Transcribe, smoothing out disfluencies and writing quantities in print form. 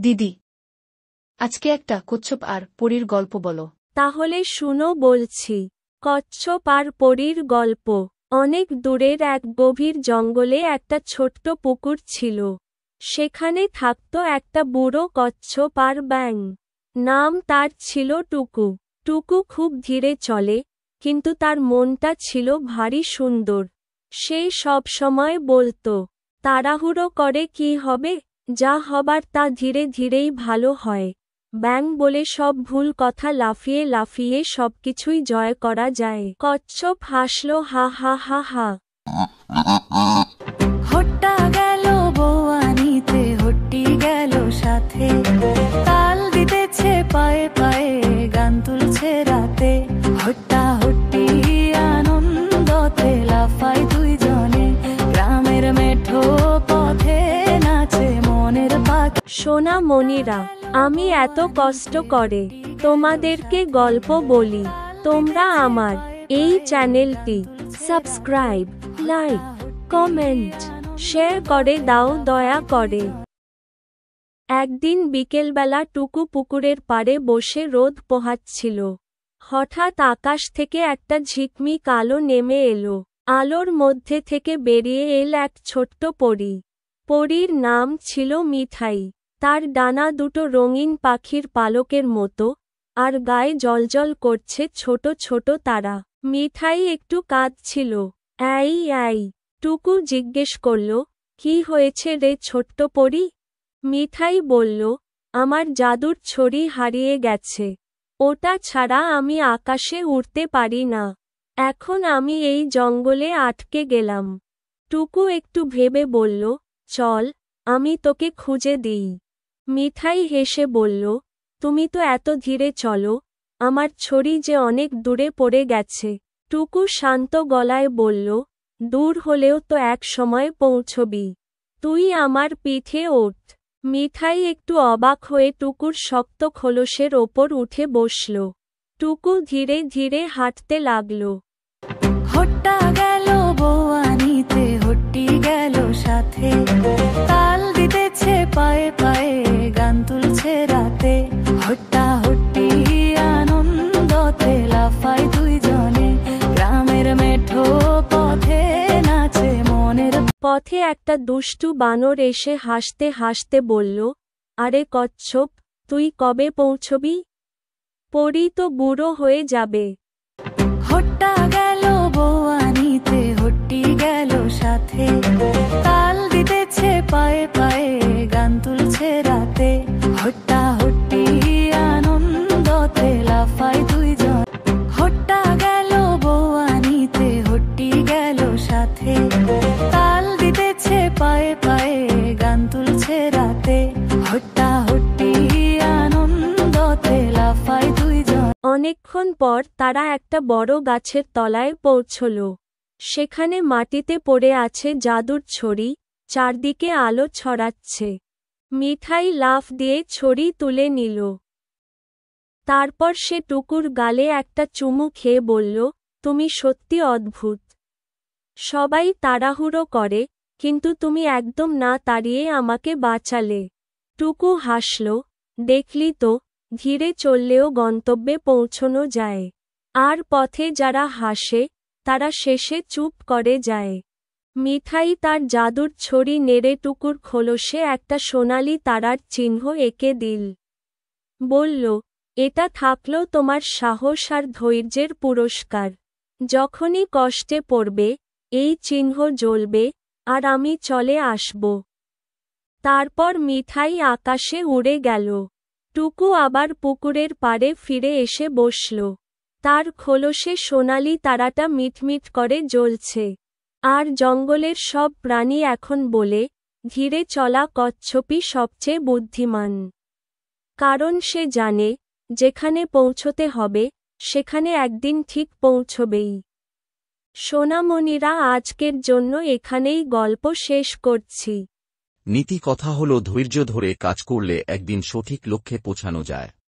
দিদি, আজকে একটা কচ্ছপ আর পরীর গল্প বলো। তাহলে শুনো বলছি। কচ্ছপ আর পরীর গল্প। অনেক দূরের এক গভীর জঙ্গলে একটা ছোট্ট পুকুর ছিল। সেখানে থাকত একটা বুড়ো কচ্ছপ আর ব্যাঙ। নাম তার ছিল টুকু। টুকু খুব ধীরে চলে, কিন্তু তার মনটা ছিল ভারী সুন্দর। সে সব সময় বলতো, তাড়াহুড়ো করে কি হবে, যা হবার তা ধীরে ধীরেই ভালো হয়। ব্যাঙ বলে সব ভুল কথা লাফিয়ে লাফিয়ে সবকিছুই জয় করা যায়। কচ্ছপ হাসল, হা হা হা হা। হট্টা গেল বউয়ানিতে, হট্টি গেল সাথে, তাল দিতেছে পায়ে পায়ে, গান তুলছে রাতে। হট্টা হট্টি আনন্দতে লাফায় দুইজনে, গ্রামের মেঠো পথে নাচে মনের পাখি। সোনা মনিরা, আমি এত কষ্ট করে তোমাদেরকে গল্প বলি। তোমরা আমার এই চ্যানেলটি সাবস্ক্রাইব, লাইক, কমেন্ট, শেয়ার করে দাও দয়া করে। একদিন বিকেলবেলা টুকু পুকুরের পাড়ে বসে রোদ পোহাচ্ছিল। হঠাৎ আকাশ থেকে একটা ঝিকমিক আলো নেমে এলো। আলোর মধ্যে থেকে বেরিয়ে এল এক ছোট্ট পরী। পরীর নাম ছিল মিঠাই। তার ডানা দুটো রঙিন পাখির পালকের মতো, আর গায়ে জ্বলজ্বল করছে ছোট ছোট তারা। মিঠাই একটু কাঁদছিল। এই এই, টুকু জিজ্ঞেস করল, কি হয়েছে রে ছোট্ট পরী? মিঠাই বলল, আমার জাদুর ছড়ি হারিয়ে গেছে। ওটা ছাড়া আমি আকাশে উড়তে পারি না। এখন আমি এই জঙ্গলে আটকে গেলাম। টুকু একটু ভেবে বলল, চল, আমি তোকে খুঁজে দিই। মিঠাই হেসে বলল, তুমি তো এত ধীরে চলো, আমার ছড়ি যে অনেক দূরে পড়ে গেছে। টুকু শান্ত গলায় বলল, দূর হলেও তো এক সময় পৌঁছবি। তুই আমার পিঠে ওঠ। মিঠাই একটু অবাক হয়ে টুকুর শক্ত খোলসের ওপর উঠে বসল। টুকু ধীরে ধীরে হাঁটতে লাগল। হট্টা গেল বউয়ানিতে, হট্টি গেল সাথে, তাল দিতেছে পায়ে পায়ে, গান তুলছে রাতে। হট্টা হট্টি আনন্দতে লাফায় দুইজনে, গ্রামের মেঠো পথে নাচে মনের। পথে একটা দুষ্টু বানর এসে হাসতে হাসতে বলল, আরে কচ্ছপ, তুই কবে পৌঁছবি? পরী তো বুড়ো হয়ে যাবে। হট্টা গেল বউয়ানিতে, হট্টি গেল সাথে, তাল দিতেছে পায়ে পায়ে, গান তুলছে রাতে। হট্টা হট্টি আনন্দতে লাফায় দুইজন। হট্টা গেল বউয়ানিতে, হট্টি গেল সাথে, তাল দিতেছে পায়ে পায়ে, গান তুলছে রাতে। হট্টা হট্টি আনন্দতে লাফায় দুইজন। অনেকক্ষণ পর তারা একটা বড় গাছের তলায় পৌঁছল। সেখানে মাটিতে পড়ে আছে জাদুর ছড়ি, চারদিকে আলো ছড়াচ্ছে। মিঠাই লাফ দিয়ে ছড়ি তুলে নিল। তারপর সে টুকুর গালে একটা চুমু খেয়ে বলল, তুমি সত্যি অদ্ভুত। সবাই তাড়াহুড়ো করে, কিন্তু তুমি একদম না তাড়িয়ে আমাকে বাঁচালে। টুকু হাসল, দেখলি তো, ধীরে চললেও গন্তব্যে পৌঁছনো যায়। আর পথে যারা হাসে, তারা শেষে চুপ করে যায়। মিঠাই তার জাদুর ছড়ি নেড়ে টুকুর খোলসে একটা সোনালি তারার চিহ্ন এঁকে দিল। বলল, এটা থাকলো তোমার সাহস আর ধৈর্যের পুরস্কার। যখনই কষ্টে পড়বে, এই চিহ্ন জ্বলবে, আর আমি চলে আসব। তারপর মিঠাই আকাশে উড়ে গেল। টুকু আবার পুকুরের পাড়ে ফিরে এসে বসল। তার খোলসে সোনালি তারাটা মিটমিট করে জ্বলছে। আর জঙ্গলের সব প্রাণী এখন বলে, ধীরে চলা কচ্ছপই সবচেয়ে বুদ্ধিমান। কারণ সে জানে, যেখানে পৌঁছতে হবে, সেখানে একদিন ঠিক পৌঁছবেই। সোনামণিরা, আজকের জন্য এখানেই গল্প শেষ করছি। নীতি কথা হলো, ধৈর্য ধরে কাজ করলে একদিন সঠিক লক্ষ্যে পৌঁছানো যায়।